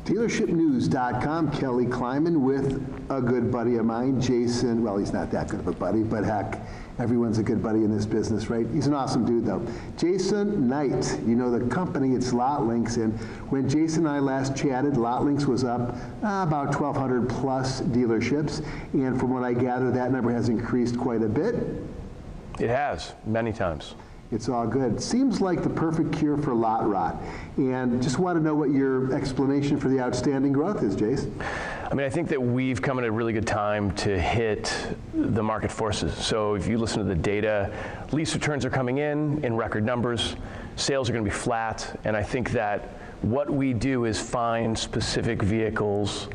DealershipNews.com, Kelly Kleiman with a good buddy of mine, Jason. Well, he's not that good of a buddy, but heck, everyone's a good buddy in this business, right? He's an awesome dude, though. Jason Knight, you know the company, it's LotLinx, and when Jason and I last chatted, LotLinx was up about 1,200 plus dealerships, and from what I gather, that number has increased quite a bit. It has, many times. It's all good. Seems like the perfect cure for lot rot. And just want to know what your explanation for the outstanding growth is, Jace. I mean, I think that we've come at a really good time to hit the market forces. So if you listen to the data, lease returns are coming in record numbers, sales are going to be flat, and I think that what we do is find specific vehicles,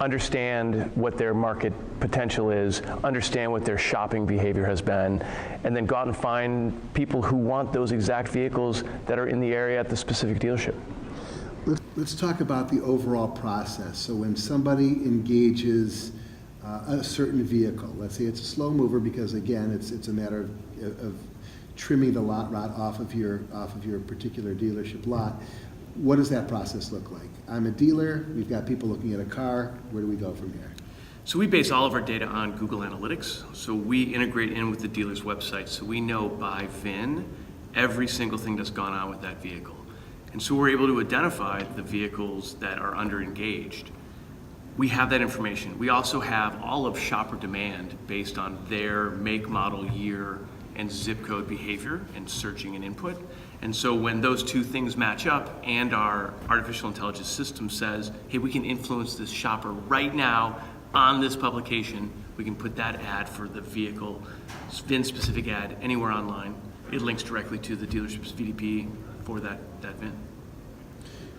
understand what their market potential is, understand what their shopping behavior has been, and then go out and find people who want those exact vehicles that are in the area at the specific dealership. Let's talk about the overall process. So when somebody engages a certain vehicle, let's say it's a slow mover because again, it's a matter of trimming the lot rot off of your particular dealership lot. What does that process look like? I'm a dealer, we've got people looking at a car, where do we go from here? So we base all of our data on Google Analytics. So we integrate in with the dealer's website, so we know by VIN every single thing that's gone on with that vehicle. And so we're able to identify the vehicles that are under engaged. We have that information. We also have all of shopper demand based on their make, model, year, and zip code behavior and searching and input. And so when those two things match up and our artificial intelligence system says, hey, we can influence this shopper right now on this publication, we can put that ad for the vehicle, VIN-specific ad, anywhere online. It links directly to the dealership's VDP for that VIN.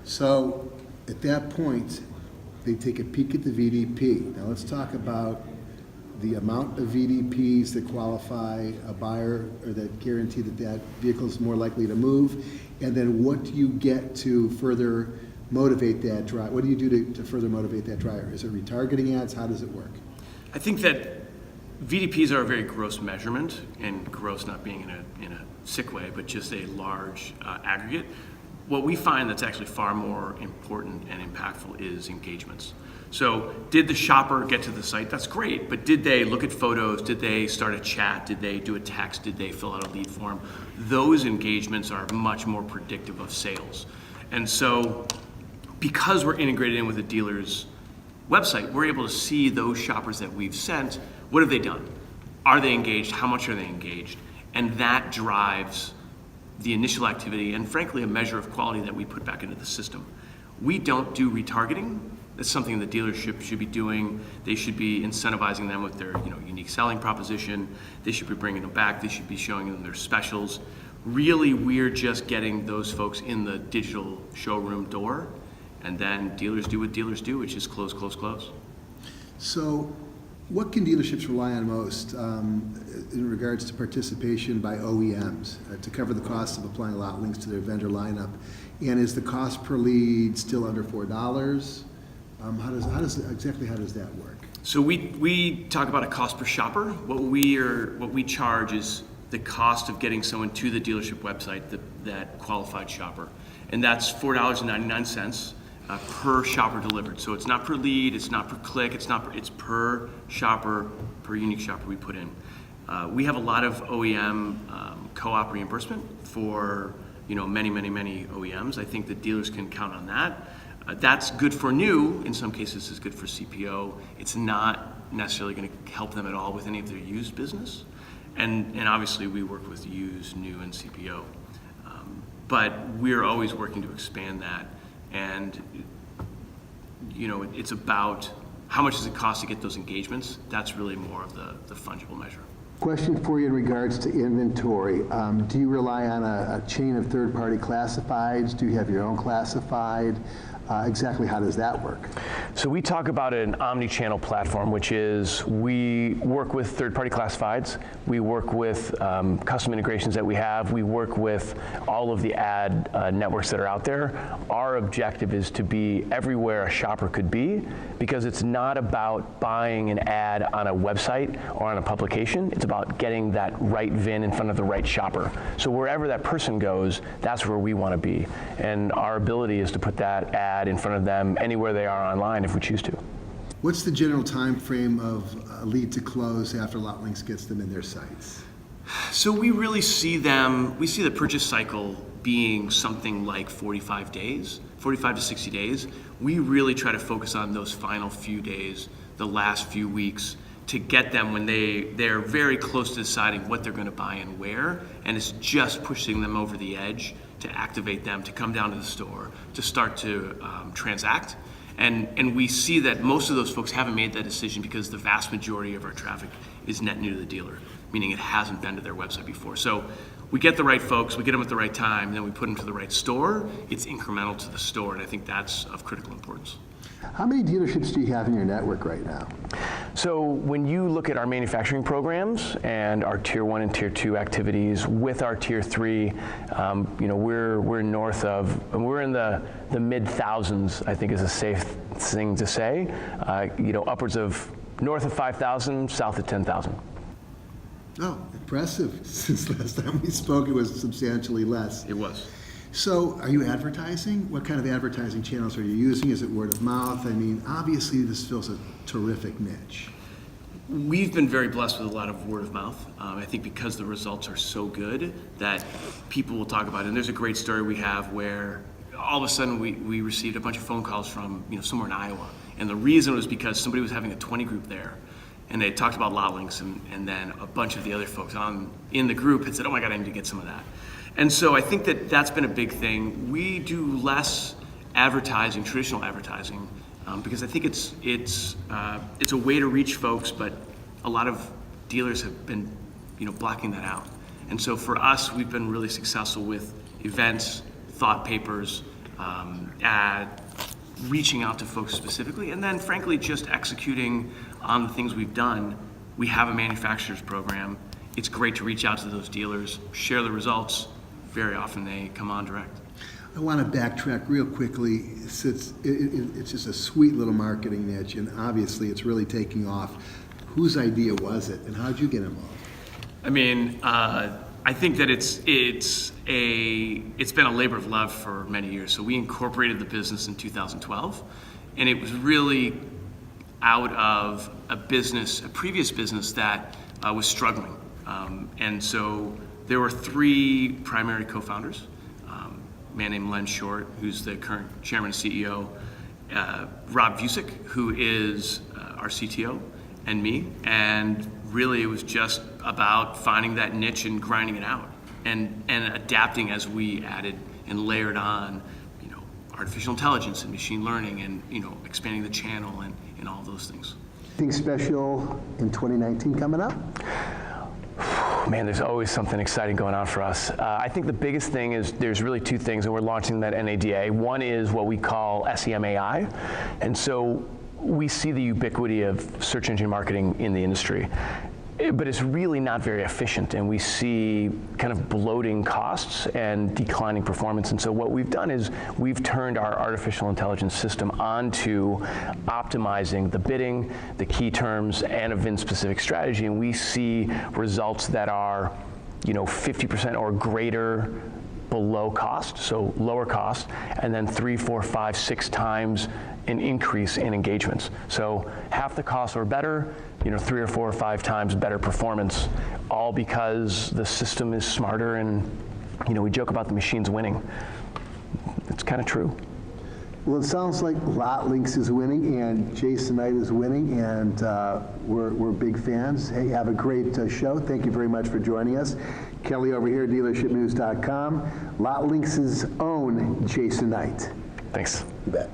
So at that point, they take a peek at the VDP. Now let's talk about the amount of VDPs that qualify a buyer or that guarantee that that vehicle is more likely to move, and then what do you get to further motivate that driver? What do you do to further motivate that driver? Is it retargeting ads? How does it work? I think that VDPs are a very gross measurement, and gross not being in a sick way, but just a large aggregate. What we find that's actually far more important and impactful is engagements. So did the shopper get to the site? That's great, but did they look at photos? Did they start a chat? Did they do a text? Did they fill out a lead form? Those engagements are much more predictive of sales. And so because we're integrated in with the dealer's website, we're able to see those shoppers that we've sent. What have they done? Are they engaged? How much are they engaged? And that drives the initial activity and frankly a measure of quality that we put back into the system. We don't do retargeting. That's something the dealership should be doing. They should be incentivizing them with their unique selling proposition. They should be bringing them back. They should be showing them their specials. Really, we're just getting those folks in the digital showroom door, and then dealers do what dealers do, which is close, close, close. So what can dealerships rely on most in regards to participation by OEMs to cover the cost of applying LotLinx to their vendor lineup? And is the cost per lead still under $4? How does that work? So we talk about a cost per shopper. What we charge is the cost of getting someone to the dealership website, that qualified shopper, and that's $4.99 per shopper delivered. So it's not per lead, it's not per click, it's per shopper, per unique shopper we put in. We have a lot of OEM co-op reimbursement for many OEMs. I think that dealers can count on that. That's good for new. In some cases, it's good for CPO. It's not necessarily going to help them at all with any of their used business. And obviously, we work with used, new, and CPO. But we're always working to expand that. And it's about how much does it cost to get those engagements. That's really more of the fungible measure. Question for you in regards to inventory. Do you rely on a chain of third-party classifieds? Do you have your own classified? Exactly how does that work? So we talk about an omni-channel platform, which is we work with third-party classifieds, we work with custom integrations that we have, we work with all of the ad networks that are out there. Our objective is to be everywhere a shopper could be, because it's not about buying an ad on a website or on a publication, it's about getting that right VIN in front of the right shopper. So wherever that person goes, that's where we want to be. And our ability is to put that ad in front of them anywhere they are online if we choose to. What's the general time frame of lead to close after LotLinx gets them in their sites? So we really see the purchase cycle being something like 45 to 60 days. We really try to focus on those final few days, the last few weeks, to get them when they're very close to deciding what they're going to buy and where, and it's just pushing them over the edge to activate them, to come down to the store, to start to transact. And we see that most of those folks haven't made that decision because the vast majority of our traffic is net new to the dealer, meaning it hasn't been to their website before. So we get the right folks, we get them at the right time, and then we put them to the right store. It's incremental to the store, and I think that's of critical importance. How many dealerships do you have in your network right now? So when you look at our manufacturing programs and our Tier 1 and Tier 2 activities with our Tier 3, we're north of, we're in the mid-thousands, I think is a safe thing to say. Upwards of north of 5,000, south of 10,000. Oh, impressive. Since last time we spoke, it was substantially less. It was. So are you advertising? What kind of advertising channels are you using? Is it word of mouth? I mean, obviously this fills a terrific niche. We've been very blessed with a lot of word of mouth. I think because the results are so good that people will talk about it. And there's a great story we have where all of a sudden we received a bunch of phone calls from somewhere in Iowa. And the reason was because somebody was having a 20 group there. And they talked about LotLinx, and then a bunch of the other folks in the group had said, oh my God, I need to get some of that. And so I think that that's been a big thing. We do less advertising, traditional advertising, because I think it's a way to reach folks, but a lot of dealers have been blocking that out. And so for us, we've been really successful with events, thought papers, reaching out to folks specifically, and then frankly just executing on the things we've done. We have a manufacturer's program. It's great to reach out to those dealers, share the results. Very often they come on direct. I want to backtrack real quickly. It's just a sweet little marketing niche, and obviously it's really taking off. Whose idea was it, and how'd you get involved? I mean, I think that it's been a labor of love for many years. So we incorporated the business in 2012, and it was really out of a previous business that was struggling. And so there were three primary co-founders, a man named Len Short, who's the current chairman and CEO, Rob Vusick, who is our CTO, and me. And really it was just about finding that niche and grinding it out and adapting as we added and layered on, artificial intelligence and machine learning and, expanding the channel and all those things. Anything special in 2019 coming up? Man, there's always something exciting going on for us. I think the biggest thing is there's really two things, and we're launching that NADA. One is what we call SEM AI, and so we see the ubiquity of search engine marketing in the industry, but it's really not very efficient, and we see kind of bloating costs and declining performance. And so what we've done is we've turned our artificial intelligence system onto optimizing the bidding, the key terms, and a VIN-specific strategy, and we see results that are 50% or greater below cost, so lower cost, and then 3, 4, 5, 6 times an increase in engagements. So half the cost or better, 3 or 4 or 5 times better performance, all because the system is smarter, and we joke about the machines winning. It's kind of true. Well, it sounds like LotLinx is winning and Jason Knight is winning, and we're big fans. Hey, have a great show. Thank you very much for joining us. Kelly over here, dealershipnews.com. LotLinx's own Jason Knight. Thanks. You bet.